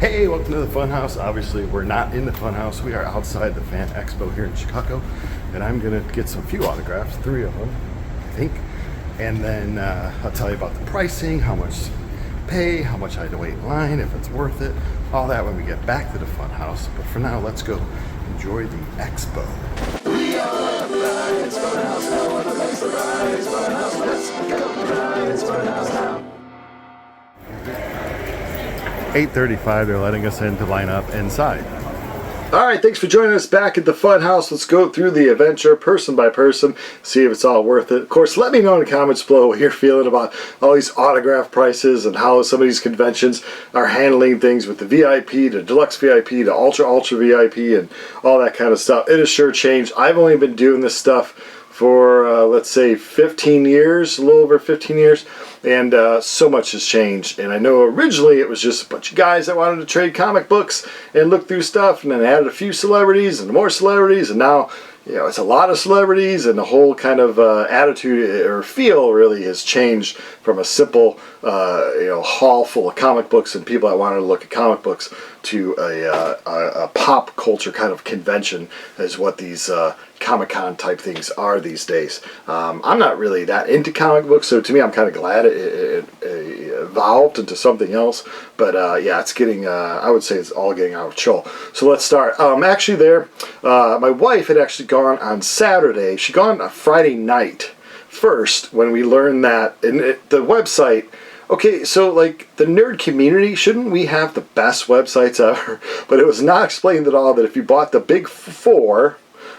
Hey, welcome to the Funhouse. Obviously, we're not in the Funhouse. We are outside the Fan Expo here in Chicago, and I'm gonna get some few autographs, 3 of them, I think, and then I'll tell you about the pricing, how much to pay, how much I had to wait in line, if it's worth it, all that when we get back to the Funhouse. But for now, let's go enjoy the expo. We are Funhouse, Funhouse, now what a nice surprise, Funhouse, let's go, guys, Funhouse now. 8:35, they're letting us in to line up inside. Alright, thanks for joining us back at the Funhouse. Let's go through the adventure person by person, see if it's all worth it. Of course, let me know in the comments below what you're feeling about all these autograph prices and how some of these conventions are handling things with the VIP to deluxe VIP to ultra VIP and all that kind of stuff. It has sure changed. I've only been doing this stuff for let's say 15 years, a little over 15 years, and so much has changed. And I know originally it was just a bunch of guys that wanted to trade comic books and look through stuff, and then added a few celebrities and more celebrities, and now it's a lot of celebrities, and the whole kind of attitude or feel really has changed from a simple hall full of comic books and people that wanted to look at comic books to a pop culture kind of convention is what these Comic-Con type things are these days. I'm not really that into comic books, so to me I'm kind of glad it evolved into something else, but yeah, it's getting I would say it's all getting out of control. So let's start. Actually there, my wife had actually gone on Saturday. She gone on Friday night first when we learned that in the website. Okay, so like the nerd community, shouldn't we have the best websites ever? But it was not explained at all that if you bought the big four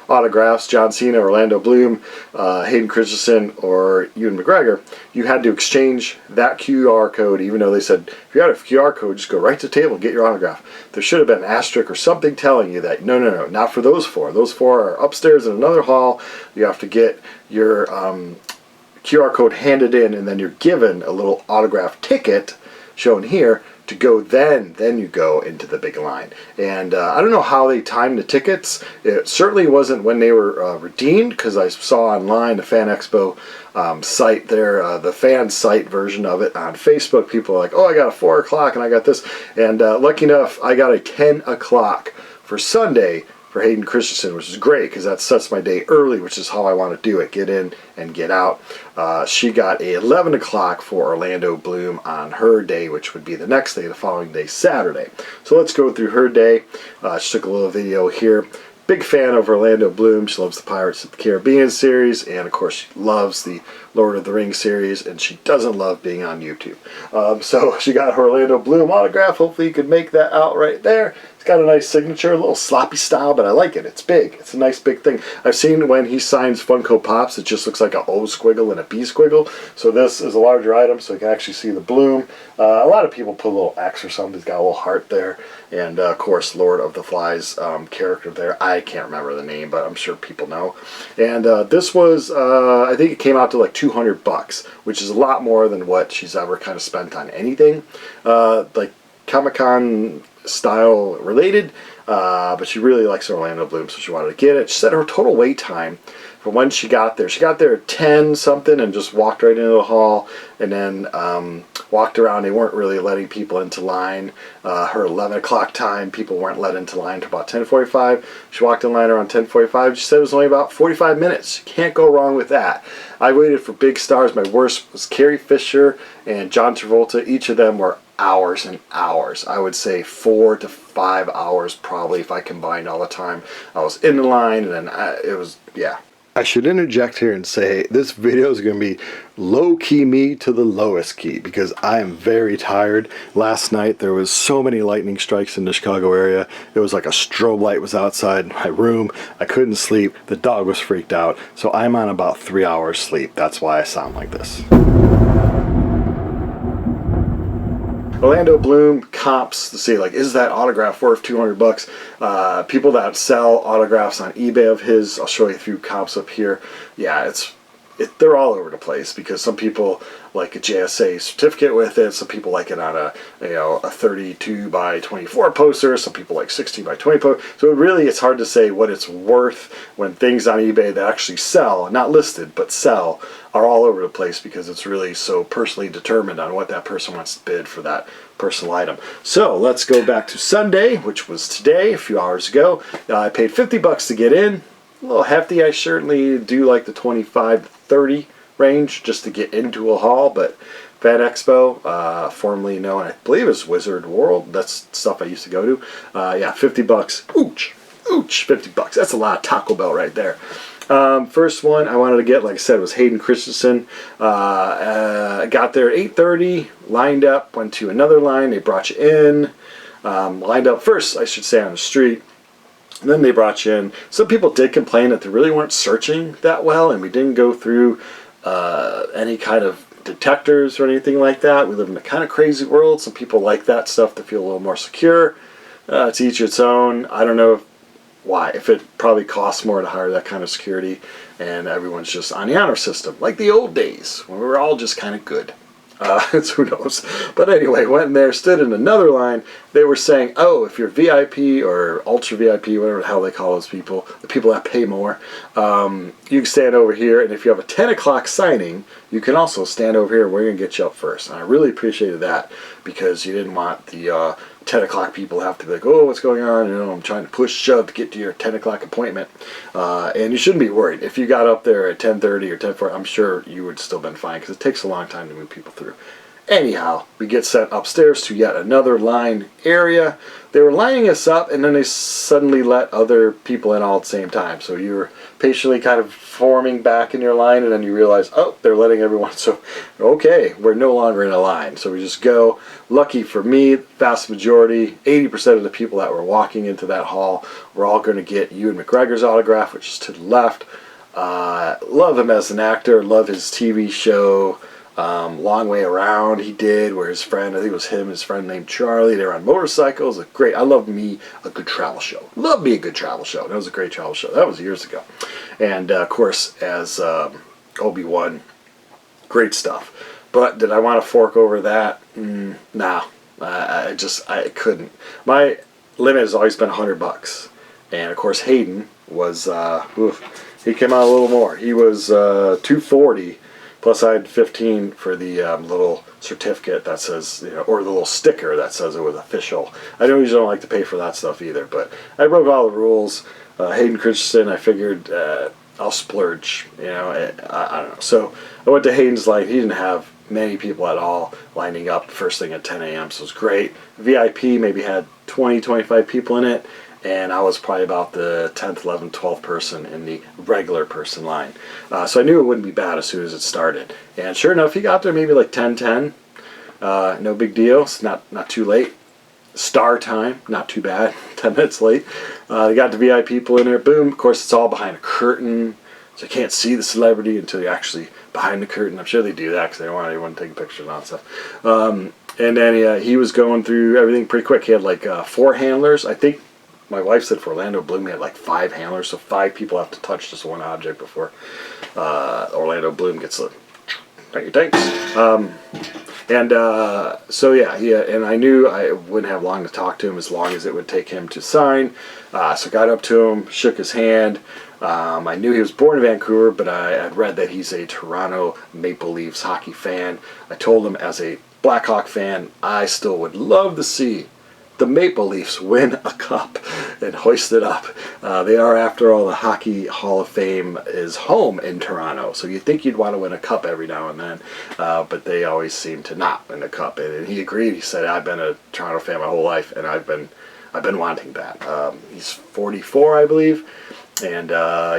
autographs, John Cena, Orlando Bloom, Hayden Christensen, or Ewan McGregor, you had to exchange that QR code, even though they said, if you had a QR code, just go right to the table and get your autograph. There should have been an asterisk or something telling you that, no, not for those four. Those four are upstairs in another hall. You have to get your QR code handed in, and then you're given a little autograph ticket, shown here, to go then you go into the big line. And I don't know how they timed the tickets. It certainly wasn't when they were redeemed, because I saw online the Fan Expo site there, the fan site version of it on Facebook. People are like, oh, I got a 4 o'clock and I got this. And lucky enough, I got a 10 o'clock for Sunday for Hayden Christensen, which is great because that sets my day early, which is how I want to do it, get in and get out. She got a 11 o'clock for Orlando Bloom on her day, which would be the next day, the following day, Saturday. So let's go through her day. She took a little video here. Big fan of Orlando Bloom. She loves the Pirates of the Caribbean series, and of course she loves the Lord of the Rings series, and she doesn't love being on YouTube. So she got her Orlando Bloom autograph. Hopefully you could make that out right there. It's got a nice signature, a little sloppy style, but I like it. It's big. It's a nice big thing. I've seen when he signs Funko Pops, it just looks like a O squiggle and a B squiggle. So this is a larger item, so you can actually see the Bloom. A lot of people put a little X or something. He's got a little heart there. And of course, Lord of the Flies character there. I can't remember the name, but I'm sure people know. And this was, I think it came out to like $200, which is a lot more than what she's ever kind of spent on anything. Like Comic-Con style related, but she really likes Orlando Bloom, so she wanted to get it. She said her total wait time for when she got there at 10 something and just walked right into the hall, and then walked around. They weren't really letting people into line. Her 11 o'clock time, people weren't let into line until about 10:45. She walked in line around 10:45. She said it was only about 45 minutes. Can't go wrong with that. I waited for big stars. My worst was Carrie Fisher and John Travolta. Each of them were hours and hours. I would say 4 to 5 hours probably if I combined all the time I was in the line, and then it was, yeah. I should interject here and say this video is going to be low-key me to the lowest key, because I am very tired. Last night there was so many lightning strikes in the Chicago area. It was like a strobe light was outside my room. I couldn't sleep. The dog was freaked out. So I'm on about 3 hours sleep. That's why I sound like this. Orlando Bloom comps to see, like, is that autograph worth $200? People that sell autographs on eBay of his, I'll show you a few comps up here. Yeah, they're all over the place, because some people like a JSA certificate with it, some people like it on a 32 by 24 poster, some people like 16 by 20 poster. So really it's hard to say what it's worth when things on eBay that actually sell, not listed but sell, are all over the place, because it's really so personally determined on what that person wants to bid for that personal item. So let's go back to Sunday, which was today, a few hours ago. I paid $50 to get in. A little hefty. I certainly do like the 25 to 30 range just to get into a hall, but Fan Expo, formerly known, I believe, as Wizard World. That's stuff I used to go to. Yeah, $50. Ooch, $50. That's a lot of Taco Bell right there. First one I wanted to get, like I said, was Hayden Christensen. Got there at 8:30, lined up, went to another line. They brought you in. Lined up first, I should say, on the street. And then they brought you in. Some people did complain that they really weren't searching that well, and we didn't go through any kind of detectors or anything like that. We live in a kind of crazy world. Some people like that stuff to feel a little more secure. To each its own. I don't know why. If it probably costs more to hire that kind of security, and everyone's just on the honor system, like the old days when we were all just kind of good. Who knows? But anyway, went in there, stood in another line. They were saying, oh, if you're VIP or ultra VIP, whatever the hell they call those people, the people that pay more, you can stand over here, and if you have a 10 o'clock signing, you can also stand over here. We're going to get you up first. And I really appreciated that, because you didn't want the 10 o'clock people have to be like, oh, what's going on? You know, I'm trying to push shove to get to your 10 o'clock appointment. And you shouldn't be worried. If you got up there at 10:30 or 10:40, I'm sure you would still been fine, because it takes a long time to move people through. Anyhow, we get sent upstairs to yet another line area. They were lining us up, and then they suddenly let other people in all at the same time. So you were patiently kind of forming back in your line, and then you realize, oh, they're letting everyone. So, okay, we're no longer in a line. So we just go. Lucky for me, vast majority, 80% of the people that were walking into that hall were all going to get Ewan McGregor's autograph, which is to the left. Love him as an actor. Love his TV show. Long Way Around he did, where his friend, I think it was him, his friend named Charlie, they were on motorcycles. Great. I love me a good travel show. Love me a good travel show. That was a great travel show. That was years ago. And of course, as Obi-Wan, great stuff. But did I want to fork over that? Nah. I couldn't. My limit has always been $100. And of course, Hayden was, he came out a little more. He was $240. Plus, I had $15 for the little certificate that says, you know, or the little sticker that says it was official. I usually don't like to pay for that stuff either, but I broke all the rules. Hayden Christensen, I figured I'll splurge, you know, I don't know. So I went to Hayden's line. He didn't have many people at all lining up first thing at 10 a.m., so it was great. VIP maybe had 20, 25 people in it. And I was probably about the 10th, 11th, 12th person in the regular person line. So I knew it wouldn't be bad as soon as it started. And sure enough, he got there maybe like 10:10. No big deal. It's not too late. Star time, not too bad. 10 minutes late. They got the VIP people in there. Boom. Of course, it's all behind a curtain. So you can't see the celebrity until you're actually behind the curtain. I'm sure they do that because they don't want anyone taking pictures and all that stuff. And then he was going through everything pretty quick. He had like 4 handlers. I think my wife said for Orlando Bloom he had like 5 handlers, so 5 people have to touch just one object before Orlando Bloom gets a thanks. So yeah, and I knew I wouldn't have long to talk to him as long as it would take him to sign. So got up to him, shook his hand. I knew he was born in Vancouver, but I had read that he's a Toronto Maple Leafs hockey fan. I told him as a Blackhawk fan, I still would love to see the Maple Leafs win a cup and hoist it up. They are, after all, the Hockey Hall of Fame is home in Toronto, so you'd think you'd want to win a cup every now and then, but they always seem to not win a cup. And he agreed. He said, "I've been a Toronto fan my whole life, and I've been wanting that." He's 44, I believe, and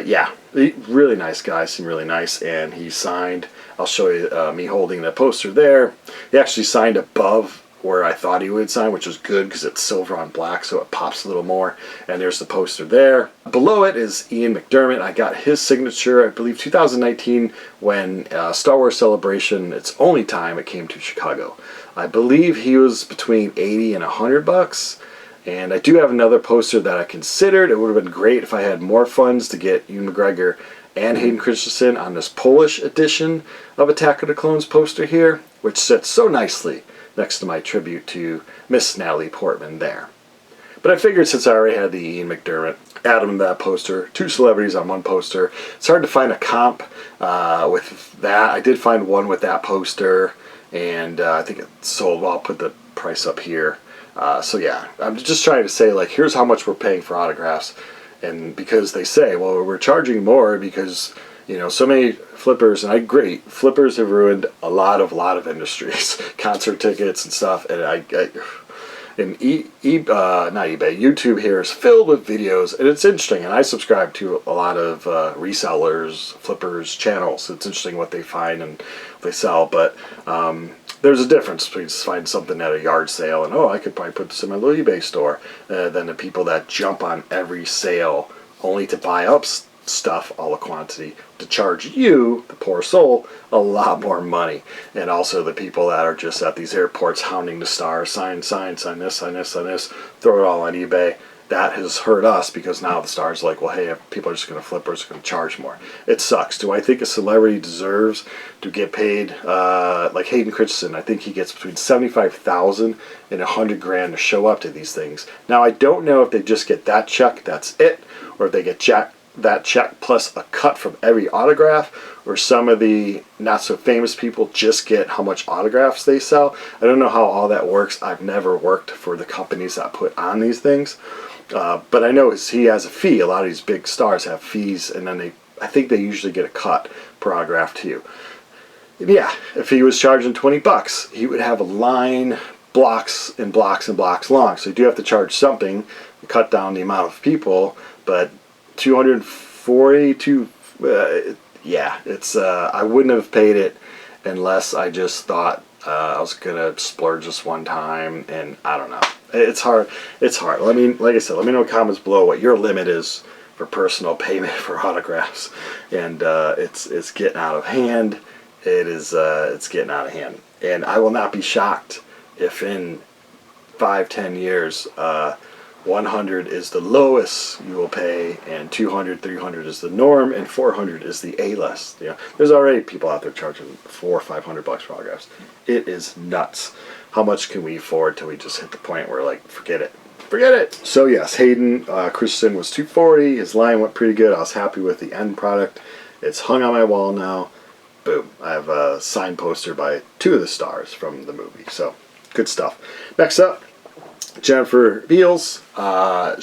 yeah, really nice guy. Seemed really nice, and he signed. I'll show you me holding the poster there. He actually signed above where I thought he would sign, which was good because it's silver on black, so it pops a little more. And there's the poster there. Below it is Ian McDermott. I got his signature, I believe, 2019 when Star Wars Celebration, its only time it came to Chicago. I believe he was between $80 and $100. And I do have another poster that I considered. It would have been great if I had more funds to get Ewan McGregor and Hayden Christensen on this Polish edition of Attack of the Clones poster here, which sits so nicely next to my tribute to Miss Natalie Portman there. But I figured since I already had the Ian McDermott, add him to that poster. 2 celebrities on one poster. It's hard to find a comp with that. I did find one with that poster, and I think it sold well. I'll put the price up here. So yeah, I'm just trying to say, like, here's how much we're paying for autographs. And because they say, well, we're charging more because, you know, so many flippers, and I agree, flippers have ruined a lot of industries, concert tickets and stuff. And not eBay, YouTube here is filled with videos, and it's interesting. And I subscribe to a lot of resellers, flippers channels. It's interesting what they find and what they sell, but there's a difference between finding something at a yard sale and, oh, I could probably put this in my little eBay store, than the people that jump on every sale only to buy up stuff, all the quantity, to charge you, the poor soul, a lot more money. And also the people that are just at these airports hounding the stars, sign this, throw it all on eBay. That has hurt us, because now the stars are like, well, hey, if people are just going to flip, or it's going to charge more. It sucks. Do I think a celebrity deserves to get paid, like Hayden Christensen? I think he gets between $75,000 and $100,000 to show up to these things. Now, I don't know if they just get that check, that's it, or if they get that check plus a cut from every autograph, or some of the not so famous people just get how much autographs they sell. I don't know how all that works. I've never worked for the companies that put on these things. But I know he has a fee. A lot of these big stars have fees, and then I think they usually get a cut per autograph too. And yeah, if he was charging $20, he would have a line blocks and blocks and blocks long. So you do have to charge something to cut down the amount of people, but 242, yeah, it's I wouldn't have paid it unless I just thought I was gonna splurge this one time, and I don't know. It's hard. I mean, like I said, let me know in the comments below what your limit is for personal payment for autographs. And it's getting out of hand. It's getting out of hand. And I will not be shocked if in 5-10 years 100 is the lowest you will pay, and 200, 300 is the norm, and 400 is the A-list. You know, there's already people out there charging $400 or $500 for autographs. It is nuts. How much can we afford till we just hit the point where, like, forget it? Forget it! So yes, Hayden Christensen was $240. His line went pretty good. I was happy with the end product. It's hung on my wall now. Boom. I have a signed poster by 2 of the stars from the movie. So, good stuff. Next up, Jennifer Beals. My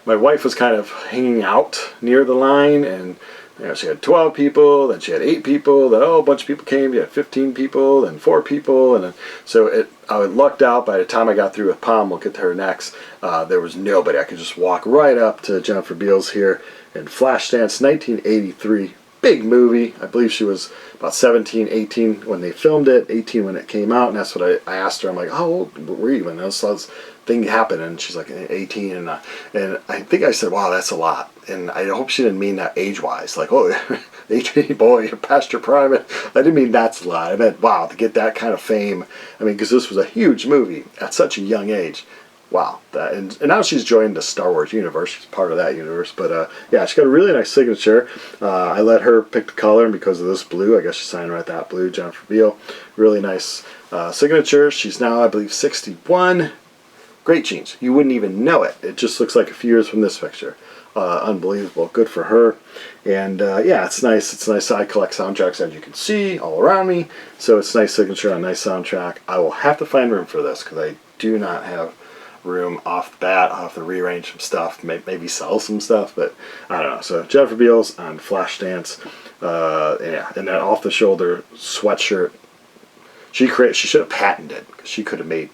wife was kind of hanging out near the line, and you know, she had 12 people, then she had 8 people, then a bunch of people came, you had 15 people, then 4 people, and then, so I lucked out. By the time I got through with Pom, we'll get to her next, there was nobody. I could just walk right up to Jennifer Beals here in Flashdance, 1983. Big movie. I believe she was about 17, 18 when they filmed it, 18 when it came out, and that's what I asked her. I'm like, how old were you when this thing happened? And she's like, 18, and I think I said, wow, that's a lot. And I hope she didn't mean that age-wise, like, oh, 18, boy, you're past your prime. I didn't mean that's a lot. I meant, wow, to get that kind of fame. I mean, because this was a huge movie at such a young age. Wow, and now she's joined the Star Wars universe. She's part of that universe. But yeah, she's got a really nice signature. I let her pick the color, and because of this blue, I guess she signed right that blue, Jennifer Beal. Really nice signature. She's now, I believe, 61. Great jeans. You wouldn't even know it. It just looks like a few years from this picture. Unbelievable. Good for her. And yeah, it's nice. It's nice. I collect soundtracks, as you can see, all around me. So it's a nice signature, a nice soundtrack. I will have to find room for this, because I do not have room off the bat. I'll have to rearrange some stuff, maybe sell some stuff, but I don't know. So Jennifer Beals on Flashdance, yeah, and that off the shoulder sweatshirt. She should have patented, because she could have made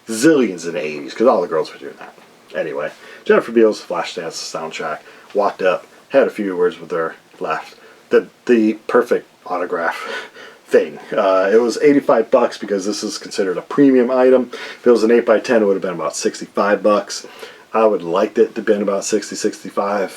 zillions in the 80s, because all the girls were doing that. Anyway, Jennifer Beals, Flashdance soundtrack. Walked up, had a few words with her, left. The perfect autograph thing. It was $85 because this is considered a premium item. If it was an 8x10, it would have been about $65. I would have liked it to have been about $60,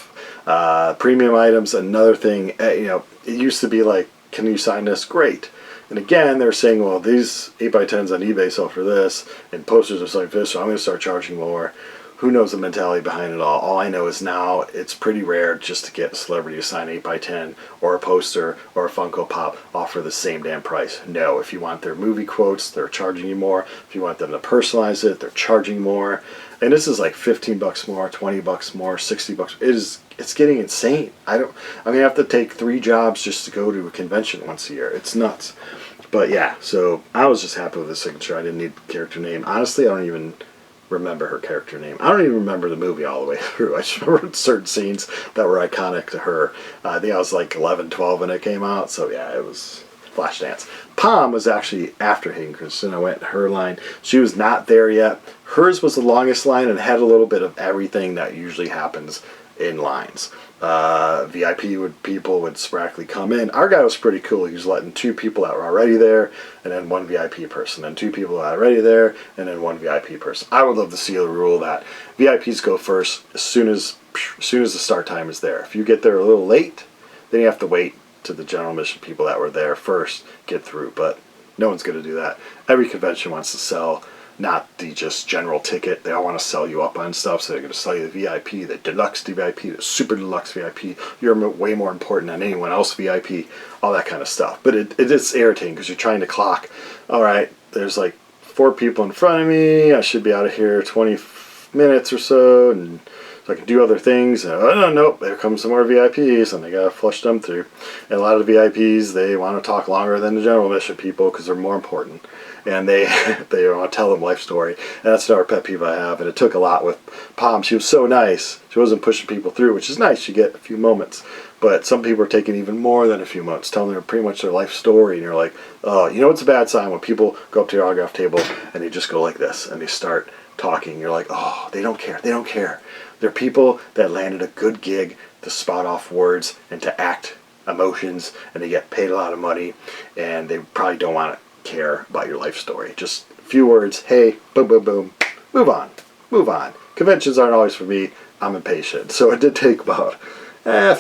$65. Premium items, another thing, you know, it used to be like, can you sign this? Great. And again, they're saying, well, these 8x10s on eBay sell for this, and posters are selling for this, so I'm going to start charging more. Who knows the mentality behind it all? All I know is now it's pretty rare just to get a celebrity to sign 8x10 or a poster or a Funko Pop all for the same damn price. No, if you want their movie quotes, they're charging you more. If you want them to personalize it, they're charging more. And this is like $15 more, $20 more, $60. It's getting insane. I mean, I have to take 3 jobs just to go to a convention once a year. It's nuts. But yeah, so I was just happy with the signature. I didn't need the character name. Honestly, I don't even remember her character name. I don't even remember the movie all the way through. I just remember certain scenes that were iconic to her. I think I was like 11, 12 when it came out. So yeah, it was Flashdance. Pom was actually after Hayden Christensen. I went her line. She was not there yet. Hers was the longest line and had a little bit of everything that usually happens in lines. People would sporadically come in. Our guy was pretty cool. He was letting 2 people that were already there, and then 1 VIP person, and 2 people that were already there, and then 1 VIP person. I would love to see the rule that VIPs go first as soon as the start time is there. If you get there a little late, then you have to wait to the general admission people that were there first get through. But no one's going to do that. Every convention wants to sell not the just general ticket. They all want to sell you up on stuff, so they're going to sell you the VIP, the deluxe VIP, the super deluxe VIP. You're way more important than anyone else VIP, all that kind of stuff. But it is irritating because you're trying to clock. All right, there's like 4 people in front of me. I should be out of here 20 minutes or so, and so I can do other things. And, oh, no, there comes some more VIPs, and they got to flush them through. And a lot of the VIPs, they want to talk longer than the general admission people because they're more important. And they want to tell them life story. And that's another pet peeve I have. And it took a lot with Pom. She was so nice. She wasn't pushing people through, which is nice. You get a few moments. But some people are taking even more than a few moments, telling them pretty much their life story. And you're like, oh, you know what's a bad sign? When people go up to your autograph table and they just go like this and they start talking. You're like, oh, they don't care. They don't care. They're people that landed a good gig to spout off words and to act emotions, and they get paid a lot of money, and they probably don't want to care about your life story. Just a few words, hey, boom, boom, boom, move on, move on. Conventions aren't always for me. I'm impatient. So it did take about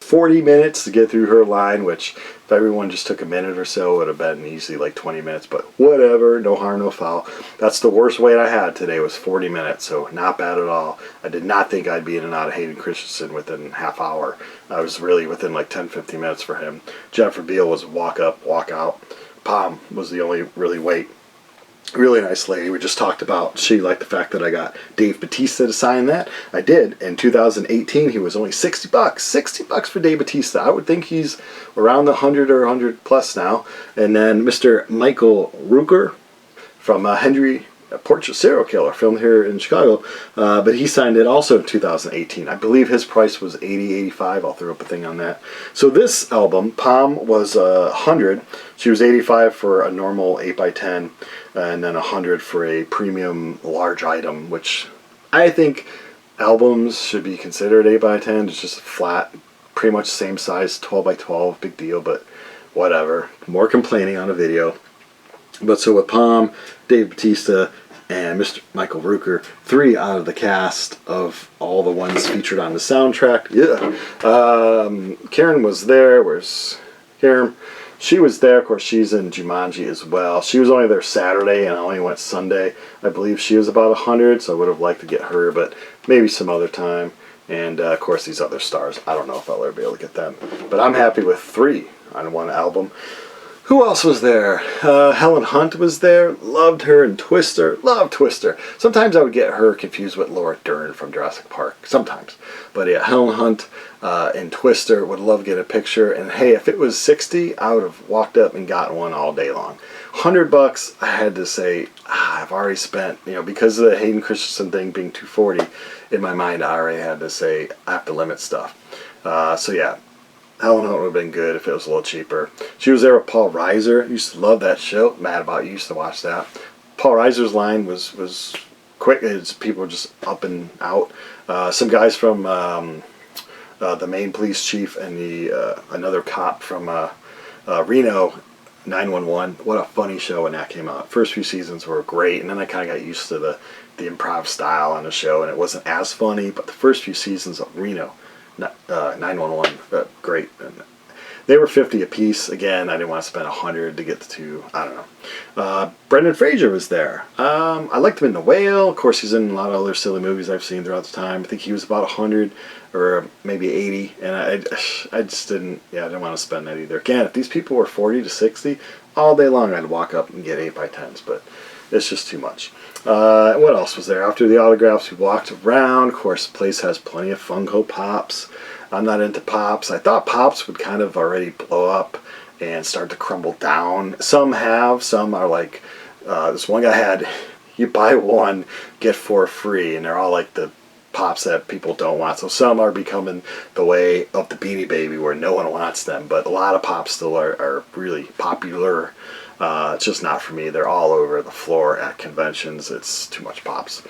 40 minutes to get through her line, which if everyone just took a minute or so, it would have been easily like 20 minutes, but whatever, no harm, no foul. That's the worst wait I had today was 40 minutes, so not bad at all. I did not think I'd be in and out of Hayden Christensen within half hour. I was really within like 10, 15 minutes for him. Jennifer Beals was walk up, walk out. Pom was the only really wait. Really nice lady. We just talked about she liked the fact that I got Dave Bautista to sign that. I did. In 2018, he was only $60. $60 for Dave Bautista. I would think he's around the 100 or 100 plus now. And then Mr. Michael Rooker from Henry Portrait Serial Killer, filmed here in Chicago, but he signed it also in 2018. I believe his price was $80, $85. I'll throw up a thing on that. So this album, Pom was 100. She was $85 for a normal 8x10, and then 100 for a premium large item, which I think albums should be considered 8x10. It's just flat, pretty much same size, 12x12, big deal, but whatever. More complaining on a video. But so with Pom, Dave Bautista, and Mr. Michael Rooker, 3 out of the cast of all the ones featured on the soundtrack. Yeah. Karen was there. Where's Karen? She was there. Of course, she's in Jumanji as well. She was only there Saturday, and I only went Sunday. I believe she was about 100, so I would have liked to get her, but maybe some other time. And, of course, these other stars. I don't know if I'll ever be able to get them. But I'm happy with 3 on one album. Who else was there? Helen Hunt was there. Loved her in Twister. Loved Twister. Sometimes I would get her confused with Laura Dern from Jurassic Park. Sometimes. But yeah, Helen Hunt in Twister. Would love to get a picture. And hey, if it was 60, I would have walked up and gotten one all day long. $100, I had to say, I've already spent, because of the Hayden Christensen thing being $240, in my mind I already had to say, I have to limit stuff. So yeah. Helen Hunt would have been good if it was a little cheaper. She was there with Paul Reiser. Used to love that show. Mad About You. Used to watch that. Paul Reiser's line was quick. People were just up and out. Some guys from the Maine police chief and the another cop from Reno, 911. What a funny show when that came out. First few seasons were great, and then I kind of got used to the improv style on the show, and it wasn't as funny. But the first few seasons of Reno, 911, great. And they were 50 a piece. Again, I didn't want to spend 100 to get the 2. I don't know. Brendan Fraser was there. I liked him in The Whale. Of course, he's in a lot of other silly movies I've seen throughout the time. I think he was about 100 or maybe 80, and I just didn't want to spend that either. Again, if these people were 40 to 60 all day long, I'd walk up and get 8x10s, but it's just too much. What else was there? After the autographs, we walked around. Of course, the place has plenty of Funko Pops. I'm not into Pops. I thought Pops would kind of already blow up and start to crumble down. Some have, some are like, this one guy had, you buy one, get 4 free, and they're all like the pops that people don't want. So some are becoming the way of the Beanie Baby where no one wants them, but a lot of pops still are really popular. It's just not for me. They're all over the floor at conventions. It's too much pops.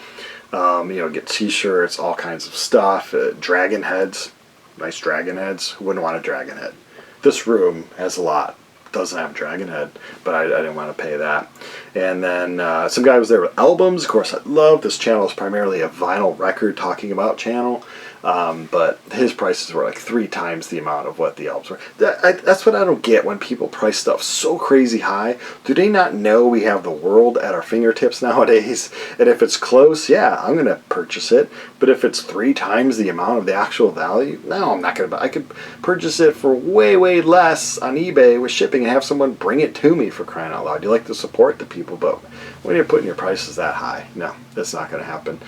Get t-shirts, all kinds of stuff, dragon heads, nice dragon heads. Who wouldn't want a dragon head? This room has a lot. Doesn't have a dragon head, but I didn't want to pay that. And then some guy was there with albums. Of course, I love this channel. Is primarily a vinyl record talking about channel, but his prices were like 3 times the amount of what the albums were. That's what I don't get when people price stuff so crazy high. Do they not know we have the world at our fingertips nowadays? And if it's close, yeah, I'm gonna purchase it. But if it's 3 times the amount of the actual value, no, I'm not gonna. I could purchase it for way, way less on eBay with shipping and have someone bring it to me, for crying out loud. You like to support the people, but when you're putting your prices that high, no, that's not going to happen.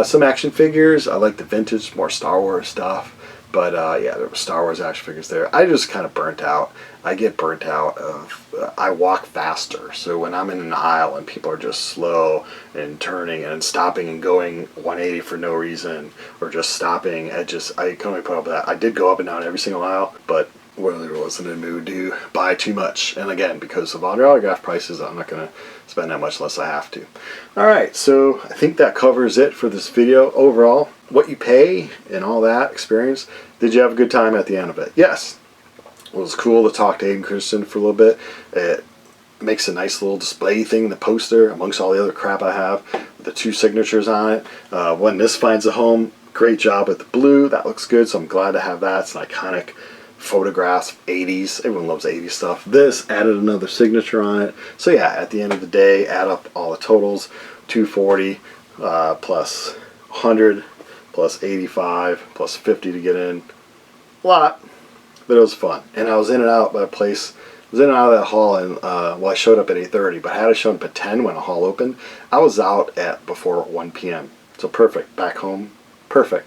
Some action figures. I like the vintage, more Star Wars stuff. But yeah, there were Star Wars action figures there. I just kind of burnt out. I get burnt out of, I walk faster. So when I'm in an aisle and people are just slow and turning and stopping and going 180 for no reason, or just stopping, I can only put up with that. I did go up and down every single aisle, but really wasn't in the mood to buy too much. And again, because of autograph prices, I'm not going to spend that much unless I have to. Alright, so I think that covers it for this video. Overall, what you pay and all that experience, did you have a good time at the end of it? Yes. It was cool to talk to Hayden Christensen for a little bit. It makes a nice little display thing, the poster, amongst all the other crap I have, with the 2 signatures on it. When this finds a home, great job with the blue. That looks good, so I'm glad to have that. It's an iconic photographs, 80s. Everyone loves 80s stuff. This added another signature on it. So yeah, at the end of the day, add up all the totals, 240 plus 100 plus 85 plus 50 to get in. A lot, but it was fun. And I was in and out by a place. I was in and out of that hall, and well, I showed up at 8:30, but had I shown up at 10 when the hall opened, I was out at before 1 p.m. So perfect. Back home, perfect.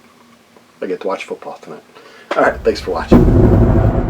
I get to watch football tonight. Alright, thanks for watching.